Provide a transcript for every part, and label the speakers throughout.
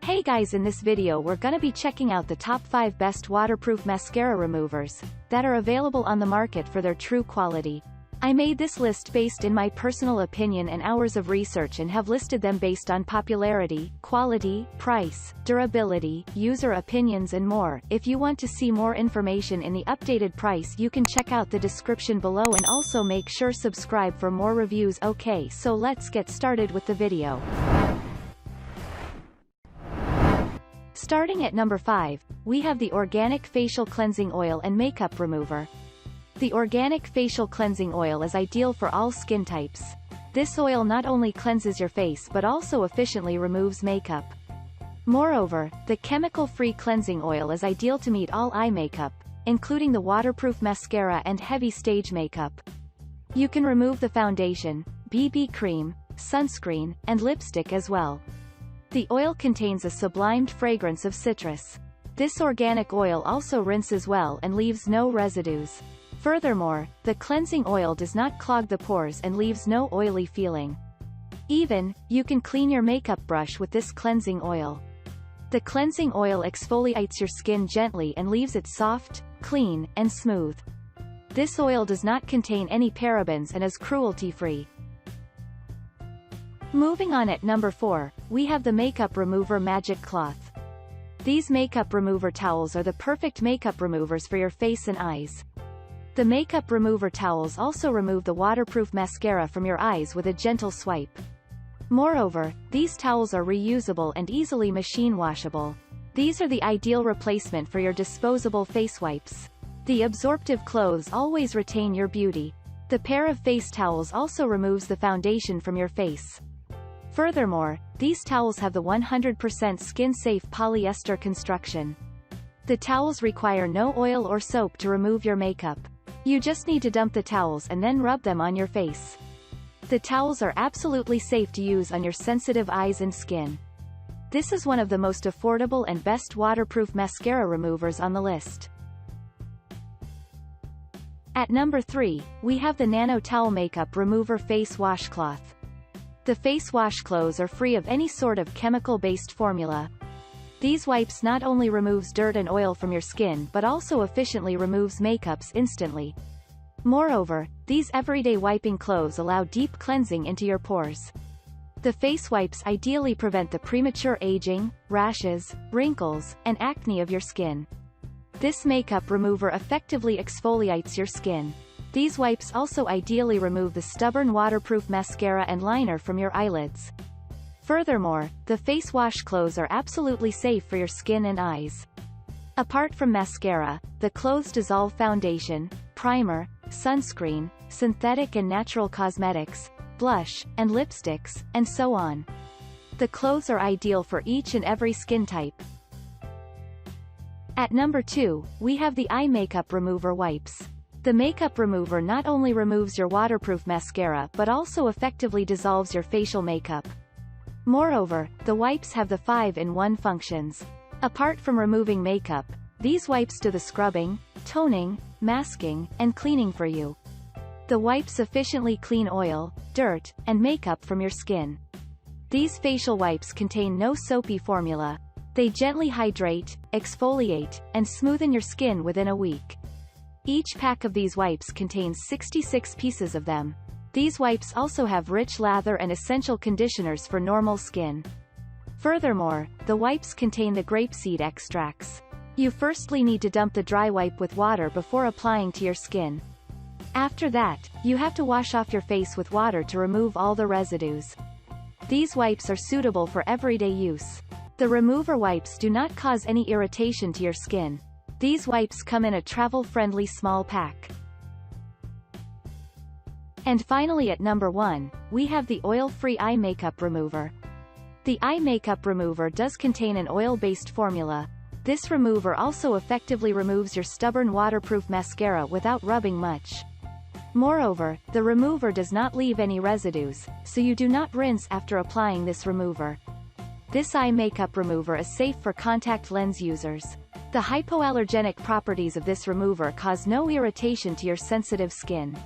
Speaker 1: Hey guys, in this video we're gonna be checking out the top 5 best waterproof mascara removers that are available on the market for their true quality. I made this list based in my personal opinion and hours of research and have listed them based on popularity, quality, price, durability, user opinions and more. If you want to see more information in the updated price, you can check out the description below and also make sure subscribe for more reviews. Okay, so let's get started with the video. Starting at number 5, we have the Organic Facial Cleansing Oil and Makeup Remover. The Organic Facial Cleansing Oil is ideal for all skin types. This oil not only cleanses your face but also efficiently removes makeup. Moreover, the chemical-free cleansing oil is ideal to meet all eye makeup, including the waterproof mascara and heavy stage makeup. You can remove the foundation, BB cream, sunscreen, and lipstick as well. The oil contains a sublimed fragrance of citrus. This organic oil also rinses well and leaves no residues. Furthermore, the cleansing oil does not clog the pores and leaves no oily feeling. Even, you can clean your makeup brush with this cleansing oil. The cleansing oil exfoliates your skin gently and leaves it soft, clean, and smooth. This oil does not contain any parabens and is cruelty-free. Moving on, at number 4, we have the Makeup Remover Magic Cloth. These makeup remover towels are the perfect makeup removers for your face and eyes. The makeup remover towels also remove the waterproof mascara from your eyes with a gentle swipe. Moreover, these towels are reusable and easily machine washable. These are the ideal replacement for your disposable face wipes. The absorptive clothes always retain your beauty. The pair of face towels also removes the foundation from your face. Furthermore, these towels have the 100% skin-safe polyester construction. The towels require no oil or soap to remove your makeup. You just need to dump the towels and then rub them on your face. The towels are absolutely safe to use on your sensitive eyes and skin. This is one of the most affordable and best waterproof mascara removers on the list. At number 3, we have the Nano Towel Makeup Remover Face Washcloth. The face washcloths are free of any sort of chemical-based formula. These wipes not only removes dirt and oil from your skin but also efficiently removes makeups instantly. Moreover, these everyday wiping clothes allow deep cleansing into your pores. The face wipes ideally prevent the premature aging, rashes, wrinkles, and acne of your skin. This makeup remover effectively exfoliates your skin. These wipes also ideally remove the stubborn waterproof mascara and liner from your eyelids. Furthermore, the face washcloths are absolutely safe for your skin and eyes. Apart from mascara, the clothes dissolve foundation, primer, sunscreen, synthetic and natural cosmetics, blush, and lipsticks, and so on. The clothes are ideal for each and every skin type. At number 2, we have the Eye Makeup Remover Wipes. The makeup remover not only removes your waterproof mascara but also effectively dissolves your facial makeup. Moreover, the wipes have the 5-in-1 functions. Apart from removing makeup, these wipes do the scrubbing, toning, masking, and cleaning for you. The wipes efficiently clean oil, dirt, and makeup from your skin. These facial wipes contain no soapy formula. They gently hydrate, exfoliate, and smoothen your skin within a week. Each pack of these wipes contains 66 pieces of them. These wipes also have rich lather and essential conditioners for normal skin. Furthermore, the wipes contain the grapeseed extracts. You firstly need to dump the dry wipe with water before applying to your skin. After that, you have to wash off your face with water to remove all the residues. These wipes are suitable for everyday use. The remover wipes do not cause any irritation to your skin. These wipes come in a travel-friendly small pack. And finally, at number 1, we have the Oil-Free Eye Makeup Remover. The eye makeup remover does contain an oil-based formula. This remover also effectively removes your stubborn waterproof mascara without rubbing much. Moreover, the remover does not leave any residues, so you do not rinse after applying this remover. This eye makeup remover is safe for contact lens users. The hypoallergenic properties of this remover cause no irritation to your sensitive skin.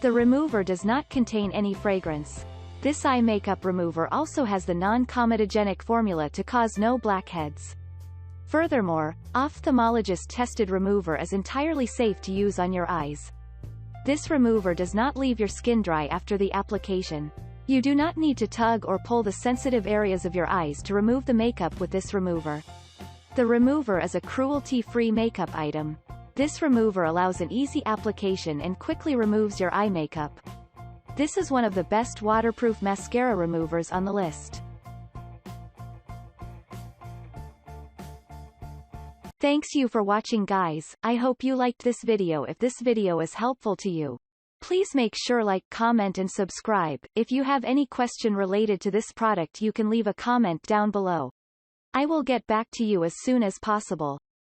Speaker 1: The remover does not contain any fragrance. This eye makeup remover also has the non-comedogenic formula to cause no blackheads. Furthermore, ophthalmologist-tested remover is entirely safe to use on your eyes. This remover does not leave your skin dry after the application. You do not need to tug or pull the sensitive areas of your eyes to remove the makeup with this remover. The remover is a cruelty-free makeup item. This remover allows an easy application and quickly removes your eye makeup. This is one of the best waterproof mascara removers on the list. Thanks you for watching, guys. I hope you liked this video. If this video is helpful to you, please make sure like, comment and subscribe. If you have any question related to this product, you can leave a comment down below. I will get back to you as soon as possible.